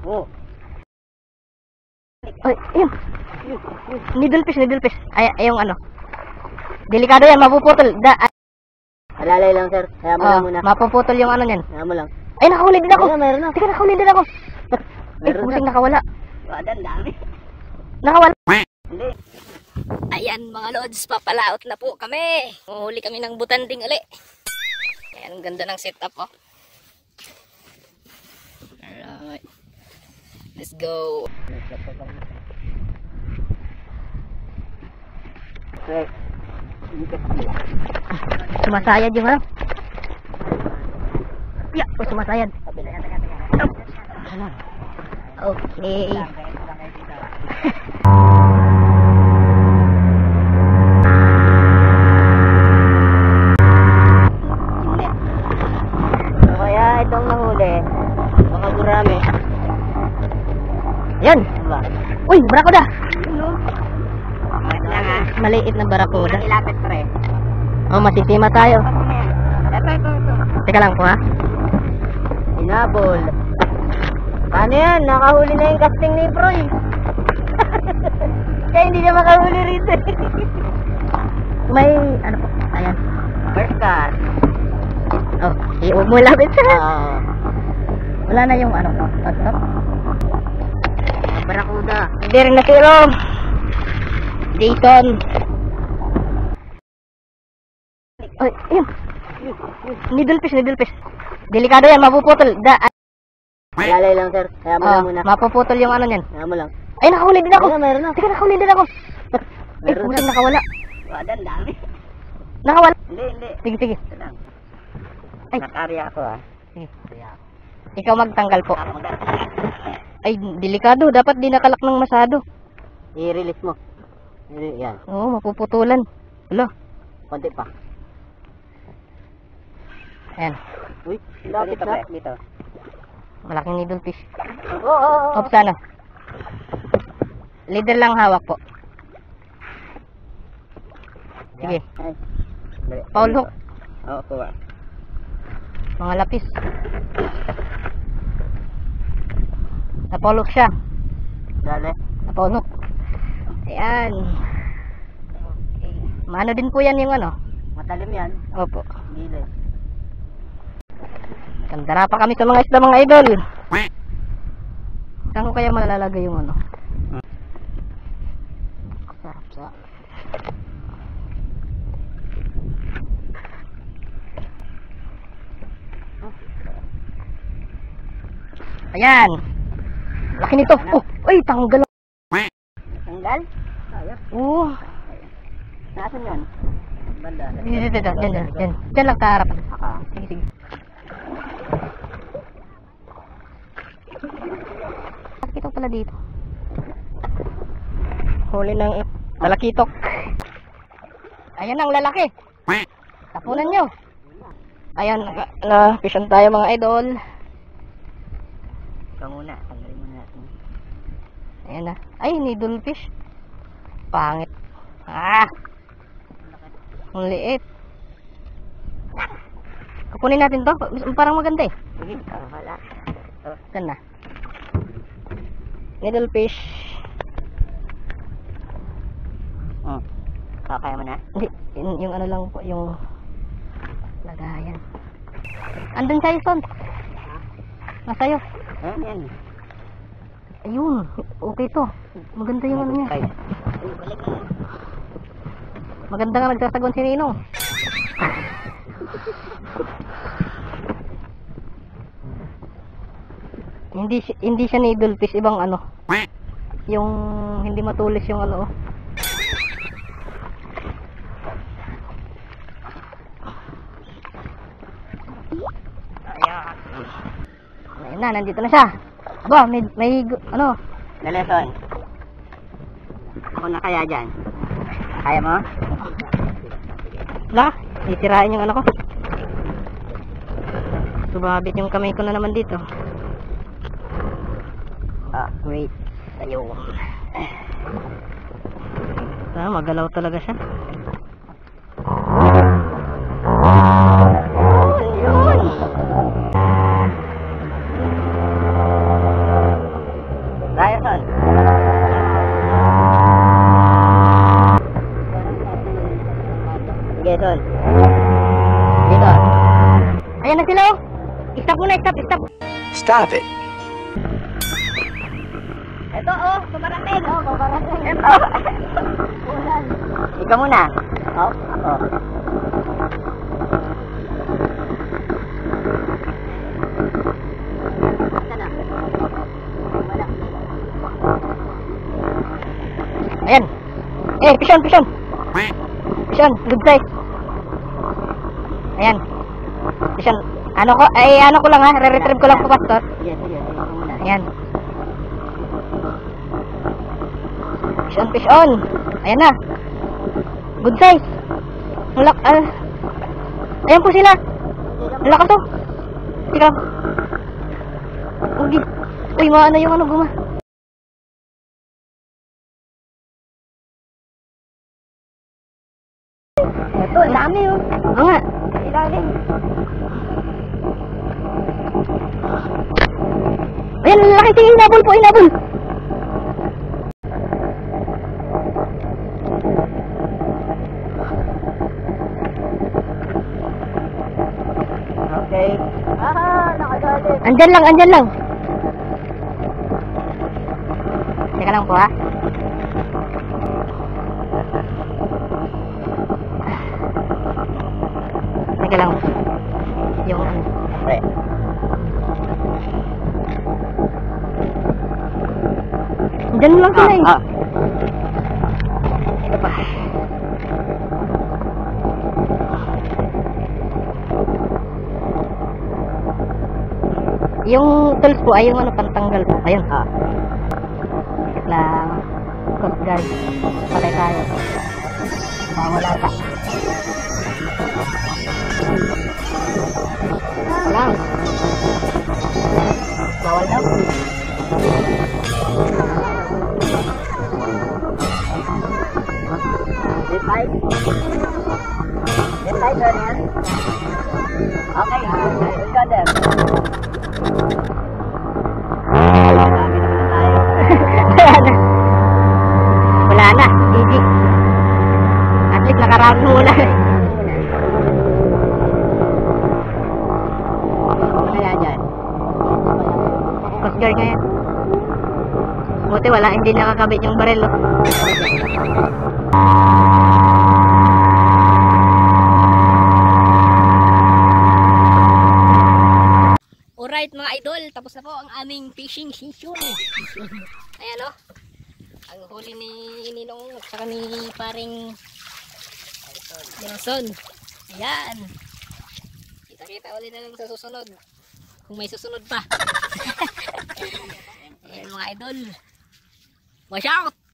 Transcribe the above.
Oo. Ay, ayun. Needle fish. Ay, yung ano. Delikado yan, mapuputol. Alalay lang, sir. Kaya mo lang muna. Mapuputol yung ano niyan. Kaya mo lang. Ay, nakahuli din ako. Meron na. Teka, nakahuli din ako. Ay, pusing nakawala. Wadan, dami. Nakawala. Hindi. Ayan mga lods, papalaot na po kami. Huli kami ng butanding uli. Ayan, ang ganda ng setup oh. Alright. Let's go. Sumasayad yung ano? Yeah, sumasayad. Okay. Kaya itong nahuli, baka gurami. Yan. Diba? Uy, barakuda. Wait lang ha. Maliit na barakuda. Ilapit pre. Oh, masisima tayo. Ito. Teka lang po ha. Inabol. Paano yan? Nakahuli na yung casting ni Proy. Kaya hindi niya makahuli rito. May ano po? Ayan. First cast. Oh, huwag mo lapit sa. Wala na yung ano. Barakuda. Hindi rin natiro. Dayton. Ay, ayun. Needle fish. Delikado yan, mapuputol. Alalay lang, sir. Kaya mo lang muna. Mapuputol yung ano niyan. Kaya mo lang. Ay, nakahuli din ako. Meron na. Teka, nakahuli din ako. Ay, Meron pusing na. nakawala. Wadan, dami. Nakawala. Hindi. Sige. Ito lang. Ay. Nakarya ako ah. Sige. Ikaw magtanggal po. Ay, delikado. Dapat di nakalak ng masado. I-release mo. Yan. Oo, mapuputulan. Wala. Konti pa. Ayan. Uy, lapit na. Dito. Malaking needle fish. Oo. Ops, sana. Leader lang hawak po. Sige. Paul hook. Oo, kuha. Mga lapis. Napolok siya. Dali. Napolok. Ayan. Maano din po yan yung ano? Matalim yan. Opo. Gilid. Kandara pa kami sa mga isda mga idol. Saan ko kaya malalagay yung ano? Sarap sa. Ayan. Laki nito. Oh, ay, tanggal. Tanggal? Ayos. Oh. Nasaan yan? Banda. Diyan lang sa harapan. Sige. Talakitok pala dito. Huli ng talakitok. Ayan ang lalaki. Tapunan nyo. Ayan, na-fishan tayo mga idol. Ikaw muna. Tanggalin muna natin. Ayan na. Ay, needle fish. Pangit. Ang liit. Kukunin natin to. Parang maganda eh. Sige, wala. Saan na? Needle fish. Kaya mo na? Hindi. Yung ano lang po. Yung lagayan. Andun sa'yo, Son. Masayo. Yan. Ayun. Okay to. Maganda yung ano niya. Maganda nga nagsasagon si Ninong. Hindi siya needle fish, ibang ano. Yung hindi matulis yung ano. Ayan. Ayan na, nandito na siya. Aba, may ano. Naleson. Ako na kaya dyan. Kaya mo? Wala, itirain yung ano ko. Sumabit yung kamay ko na naman dito. Wait. Ayun. Magalaw talaga siya. Ayun. Stop muna, stop. Stop it. Ito, oh, kumarating. Oh, kumarating. Ito. Ulan. Ikaw muna. Oh. Oh. Ayan. Pison. Pison, good size. Ayan. Pison. Ano ko lang ha, re-retrieve ko lang po, Pastor. Yes. Ikaw muna. Ayan. Pison. Ayan na. Good size. Ayan po sila. Ang lakas oh. Tika. Uy, maano yung guma. Ito, ang dami oh. Oo nga. Ilalim. Ayan, ang laki. Sige, inabol po. Okay. Nakagalit. Andyan lang. Teka lang po ha. Teka lang. Yung ano. Pre. Andyan lang sila eh. Ito pa. Yung tools po ay yung pantanggal po. Ayun. Sikit lang. Coast guard. Patay tayo. Wala pa. Lang. Bawal daw. Decide. Decide na yan. Okay. We got them. Wala na. GG. At least nakarami muna. Kaya dyan. Coast guard ngayon. Buti wala, hindi nakakabit yung baril. Oh. Alright mga idol, tapos na po ang aming fishing season. Ayan o. Ang huli ni Ninong at saka ni paring Nelson. Ayan. Kita-kita ulit na lang sa susunod. Kung may susunod pa. Ayan mga idol. Watch out!